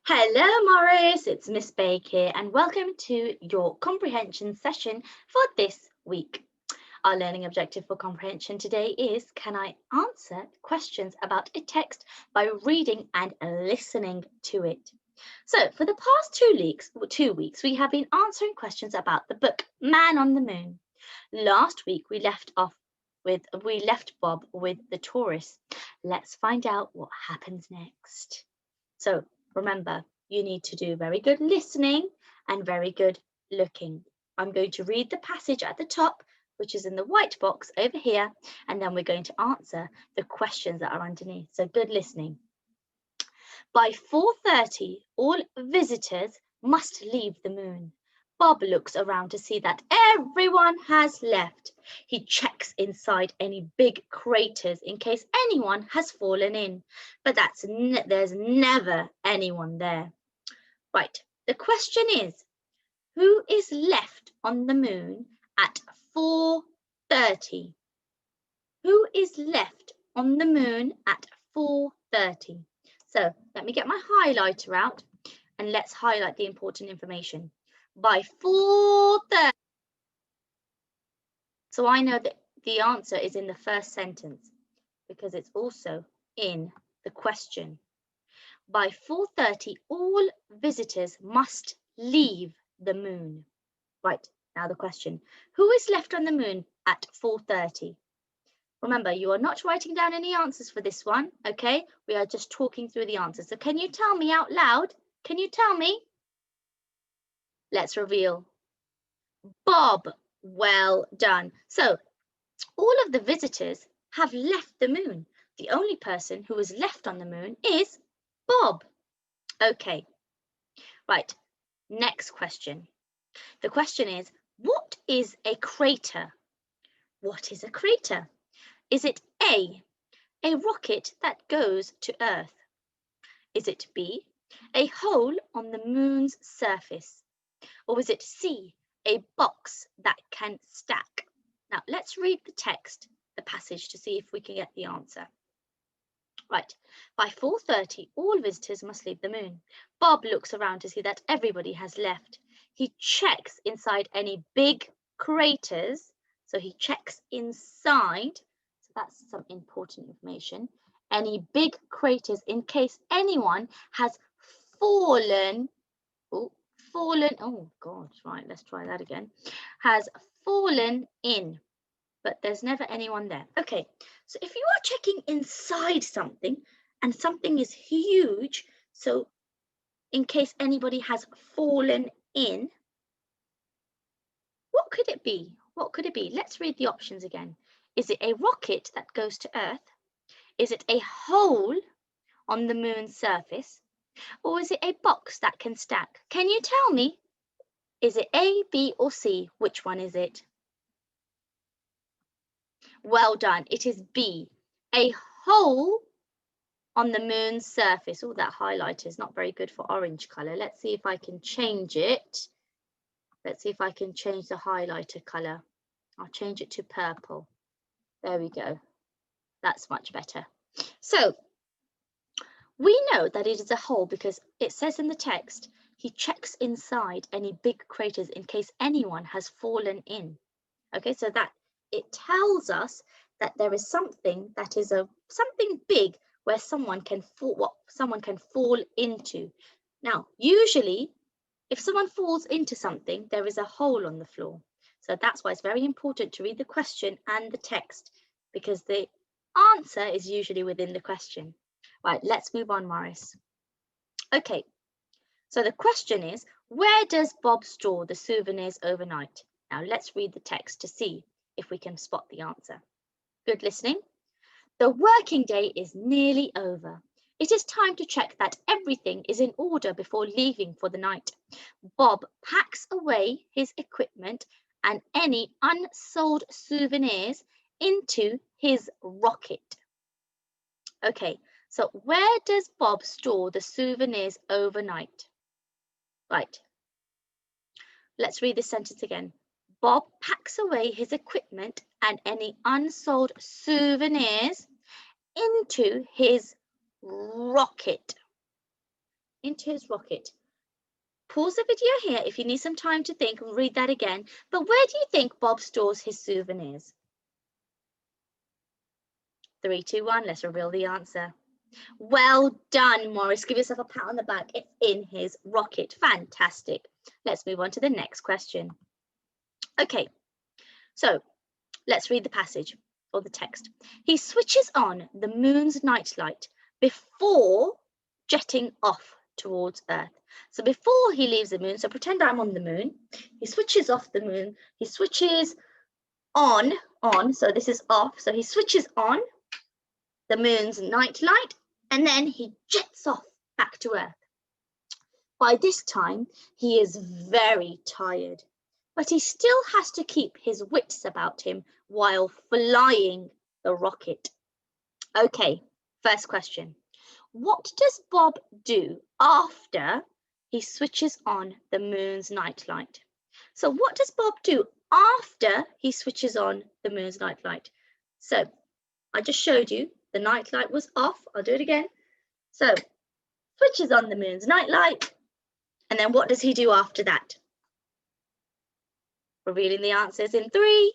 Hello, Morris. It's Miss Bake here, and welcome to your comprehension session for this week. Our learning objective for comprehension today is: can I answer questions about a text by reading and listening to it? So, for the past 2 weeks, we have been answering questions about the book Man on the Moon. Last week, we left Bob with the tourist. Let's find out what happens next. So remember, you need to do very good listening and very good looking. I'm going to read the passage at the top, which is in the white box over here, and then we're going to answer the questions that are underneath. So good listening. By 4:30, all visitors must leave the moon. Bob looks around to see that everyone has left. He checks inside any big craters in case anyone has fallen in, but there's never anyone there. Right, the question is, who is left on the moon at 4:30? Who is left on the moon at 4:30? So let me get my highlighter out and let's highlight the important information. By 4:30. So I know that the answer is in the first sentence because it's also in the question. By 4:30, all visitors must leave the moon. Right, now the question. Who is left on the moon at 4:30? Remember, you are not writing down any answers for this one, okay? We are just talking through the answers. So can you tell me out loud? Can you tell me? Let's reveal. Bob, well done. So all of the visitors have left the moon. The only person who is left on the moon is Bob. Okay, right, next question. The question is, what is a crater? What is a crater? Is it A rocket that goes to Earth? Is it B, a hole on the moon's surface? Or is it C, a box that can stack? Now let's read the text, the passage, to see if we can get the answer. Right, by 4:30, all visitors must leave the moon. Bob looks around to see that everybody has left. He checks inside any big craters. So he checks inside. So that's some important information. Any big craters in case anyone has fallen. Oh God, right, let's try that again. Has fallen in, but there's never anyone there. Okay, so if you are checking inside something and something is huge, so in case anybody has fallen in, what could it be? What could it be? Let's read the options again. Is it a rocket that goes to Earth? Is it a hole on the moon's surface? Or is it a box that can stack? Can you tell me? Is it A, B, or C? Which one is it? Well done. It is B, a hole on the moon's surface. Oh, that highlighter is not very good for orange color. Let's see if I can change it. Let's see if I can change the highlighter color. I'll change it to purple. There we go. That's much better. So we know that it is a hole because it says in the text, he checks inside any big craters in case anyone has fallen in. Okay, so that it tells us that there is something that is something big where someone can fall into. Now, usually, if someone falls into something, there is a hole on the floor. So that's why it's very important to read the question and the text, because the answer is usually within the question. Right, let's move on, Morris. Okay, so the question is, where does Bob store the souvenirs overnight? Now let's read the text to see if we can spot the answer. Good listening. The working day is nearly over. It is time to check that everything is in order before leaving for the night. Bob packs away his equipment and any unsold souvenirs into his rocket. Okay, so where does Bob store the souvenirs overnight? Right. Let's read this sentence again. Bob packs away his equipment and any unsold souvenirs into his rocket. into his rocket. Pause the video here if you need some time to think and read that again. But where do you think Bob stores his souvenirs? 3, 2, 1, let's reveal the answer. Well done, Morris. Give yourself a pat on the back. It's in his rocket. Fantastic. Let's move on to the next question. Okay, so let's read the passage or the text. He switches on the moon's nightlight before jetting off towards Earth. So before he leaves the moon, so pretend I'm on the moon. He switches off the moon. He switches on, so this is off. So he switches on the moon's nightlight and then he jets off back to Earth. By this time, he is very tired, but he still has to keep his wits about him while flying the rocket. Okay, first question. What does Bob do after he switches on the moon's nightlight? So what does Bob do after he switches on the moon's nightlight? So I just showed you the nightlight was off. I'll do it again. So switches on the moon's nightlight. And then what does he do after that? Revealing the answers in 3,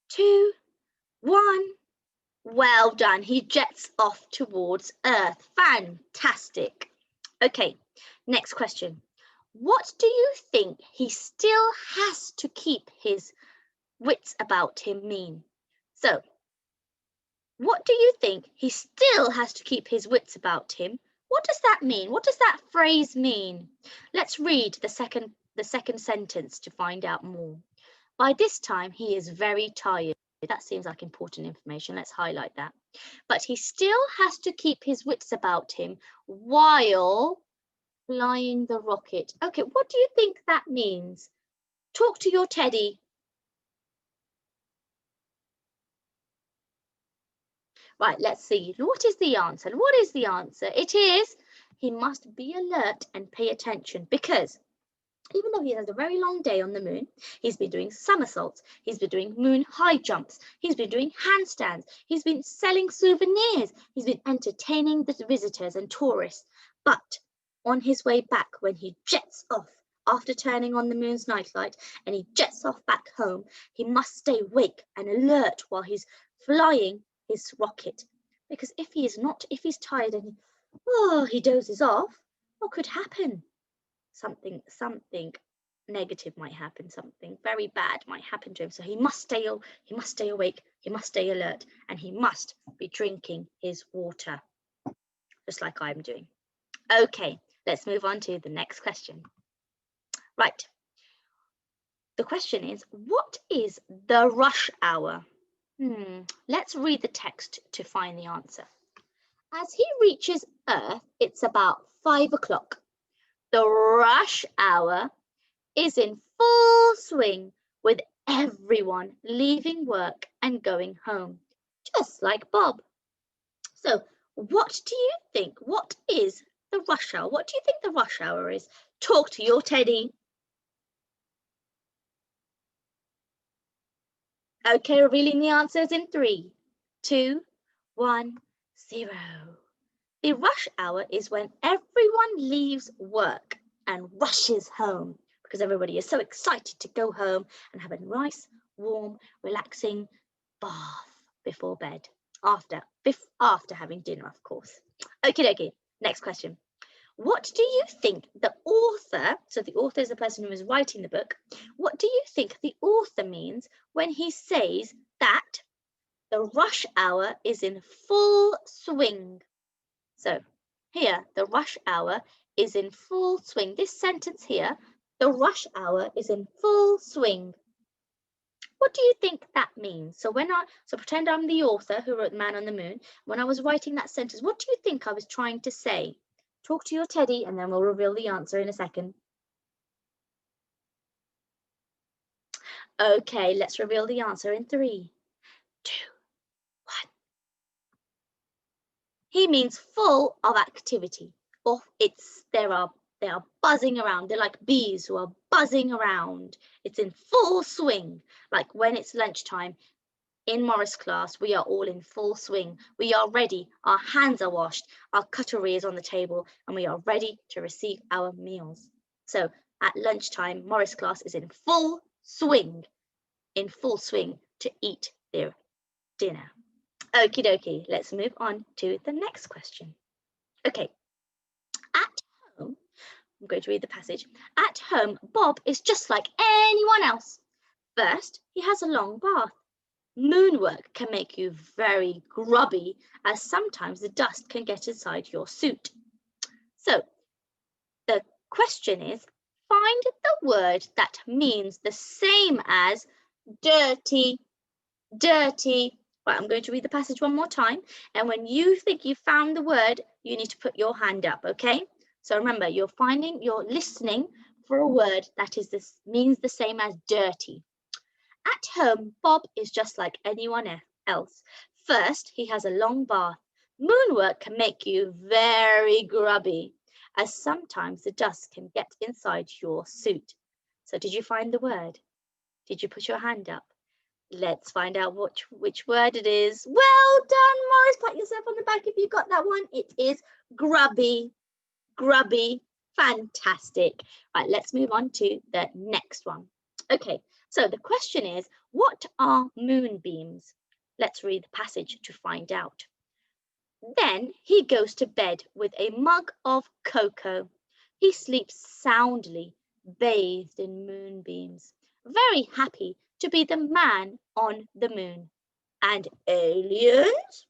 2, 1. Well done. He jets off towards Earth. Fantastic. Okay, next question. What do you think he still has to keep his wits about him mean? So, what do you think he still has to keep his wits about him? What does that mean? What does that phrase mean? Let's read the second sentence to find out more. By this time, he is very tired. That seems like important information. Let's highlight that. But he still has to keep his wits about him while flying the rocket. Okay, what do you think that means? Talk to your teddy. Right, let's see. What is the answer? What is the answer? It is he must be alert and pay attention because even though he has a very long day on the moon, he's been doing somersaults, he's been doing moon high jumps, he's been doing handstands, he's been selling souvenirs, he's been entertaining the visitors and tourists. But on his way back, when he jets off after turning on the moon's nightlight and he jets off back home, he must stay awake and alert while he's flying his rocket. Because if he's tired and he dozes off, what could happen? Something negative might happen, something very bad might happen to him. So he must stay awake, he must stay alert, and he must be drinking his water, just like I'm doing. Okay, let's move on to the next question. Right. The question is, what is the rush hour? Let's read the text to find the answer. As he reaches Earth, it's about 5 o'clock. The rush hour is in full swing with everyone leaving work and going home, just like Bob. So what do you think? What is the rush hour? What do you think the rush hour is? Talk to your teddy. Okay, revealing the answers in 3, 2, 1, 0. The rush hour is when everyone leaves work and rushes home because everybody is so excited to go home and have a nice, warm, relaxing bath before bed, after having dinner, of course. Okay, next question. What do you think the author, so the author is the person who is writing the book, what do you think the author means when he says that the rush hour is in full swing? So here, the rush hour is in full swing. This sentence here, the rush hour is in full swing. What do you think that means? So pretend I'm the author who wrote Man on the Moon. When I was writing that sentence, what do you think I was trying to say? Talk to your teddy and then we'll reveal the answer in a second. Okay, let's reveal the answer in 3, 2, 1. He means full of activity, or they are buzzing around. They're like bees who are buzzing around. It's in full swing, like when it's lunchtime. In Morris class, we are all in full swing. We are ready. Our hands are washed. Our cutlery is on the table, and we are ready to receive our meals. So at lunchtime, Morris class is in full swing to eat their dinner. Okie dokie, let's move on to the next question. Okay, at home, I'm going to read the passage. At home, Bob is just like anyone else. First, he has a long bath. Moonwork can make you very grubby, as sometimes the dust can get inside your suit. So, the question is, find the word that means the same as dirty, dirty. Right, I'm going to read the passage one more time. And when you think you found the word, you need to put your hand up, okay? So remember, you're listening for a word that means the same as dirty. At home, Bob is just like anyone else. First, he has a long bath. Moonwork can make you very grubby, as sometimes the dust can get inside your suit. So did you find the word? Did you put your hand up? Let's find out which word it is. Well done, Morris. Pat yourself on the back if you got that one. It is grubby. Grubby. Fantastic. Right, let's move on to the next one. Okay, so the question is, what are moonbeams? Let's read the passage to find out. Then he goes to bed with a mug of cocoa. He sleeps soundly, bathed in moonbeams, very happy to be the man on the moon. And aliens?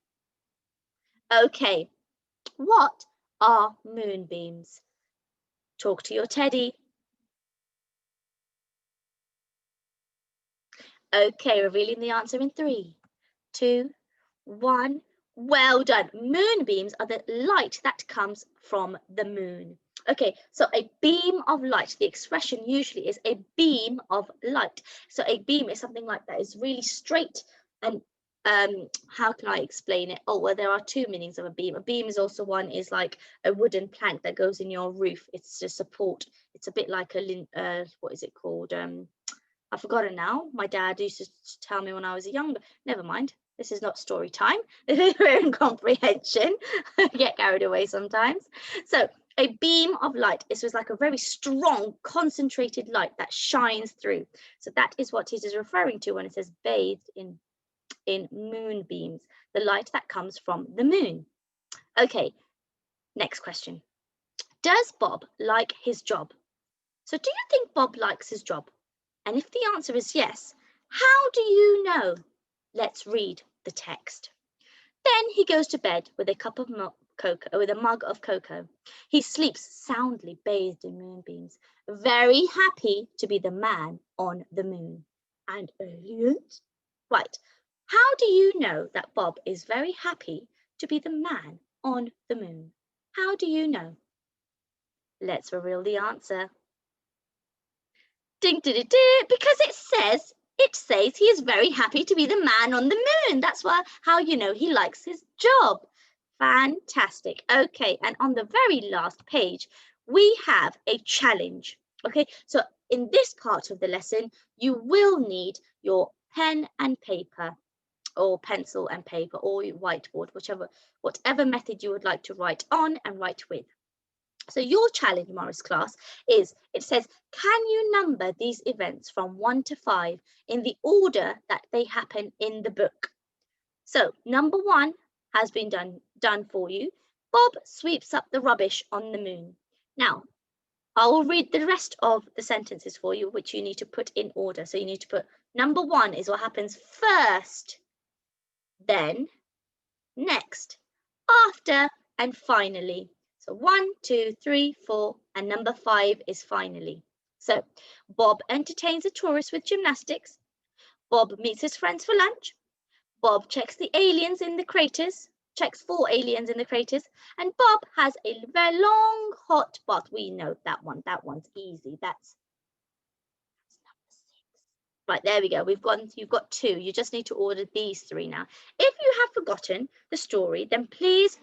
Okay, what are moonbeams? Talk to your teddy. Okay, revealing the answer in 3, 2, 1. Well done. Moonbeams are the light that comes from the moon. Okay, so a beam of light, the expression usually is a beam of light. So a beam is something like that, is really straight. And how can I explain it? Oh, well, there are 2 meanings of a beam. A beam is also one is like a wooden plank that goes in your roof. It's to support. It's a bit like a what is it called? I've forgotten now. My dad used to tell me when I was younger. Never mind. This is not story time. We're in comprehension. I get carried away sometimes. So a beam of light. This was like a very strong, concentrated light that shines through. So that is what it is referring to when it says bathed in moonbeams, the light that comes from the moon. Okay, next question. Does Bob like his job? So do you think Bob likes his job? And if the answer is yes, how do you know? Let's read the text. Then he goes to bed with a mug of cocoa. He sleeps soundly, bathed in moonbeams, very happy to be the man on the moon. And aliens? Right. How do you know that Bob is very happy to be the man on the moon? How do you know? Let's reveal the answer. Ding, ding, ding, ding, because it says he is very happy to be the man on the moon. That's how you know he likes his job. Fantastic. Okay, and on the very last page, we have a challenge. Okay, so in this part of the lesson, you will need your pen and paper, or pencil and paper, or your whiteboard, whatever method you would like to write on and write with. So your challenge, Morris class, is, it says, can you number these events from 1 to 5 in the order that they happen in the book? So number 1 has been done for you. Bob sweeps up the rubbish on the moon. Now, I will read the rest of the sentences for you, which you need to put in order. So you need to put number 1 is what happens first, then, next, after, and finally. So 1, 2, 3, 4, and number 5 is finally. So Bob entertains a tourist with gymnastics. Bob meets his friends for lunch. Bob checks for aliens in the craters. And Bob has a very long hot bath. We know that one. That one's easy. That's number 6. Right, there we go. You've got 2. You just need to order these 3 now. If you have forgotten the story, then please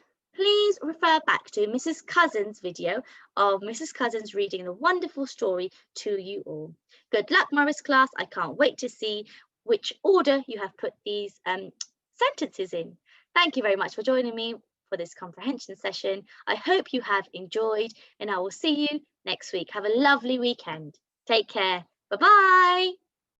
refer back to Mrs. Cousins' video of Mrs. Cousins reading the wonderful story to you all. Good luck, Morris class. I can't wait to see which order you have put these sentences in. Thank you very much for joining me for this comprehension session. I hope you have enjoyed, and I will see you next week. Have a lovely weekend. Take care. Bye-bye.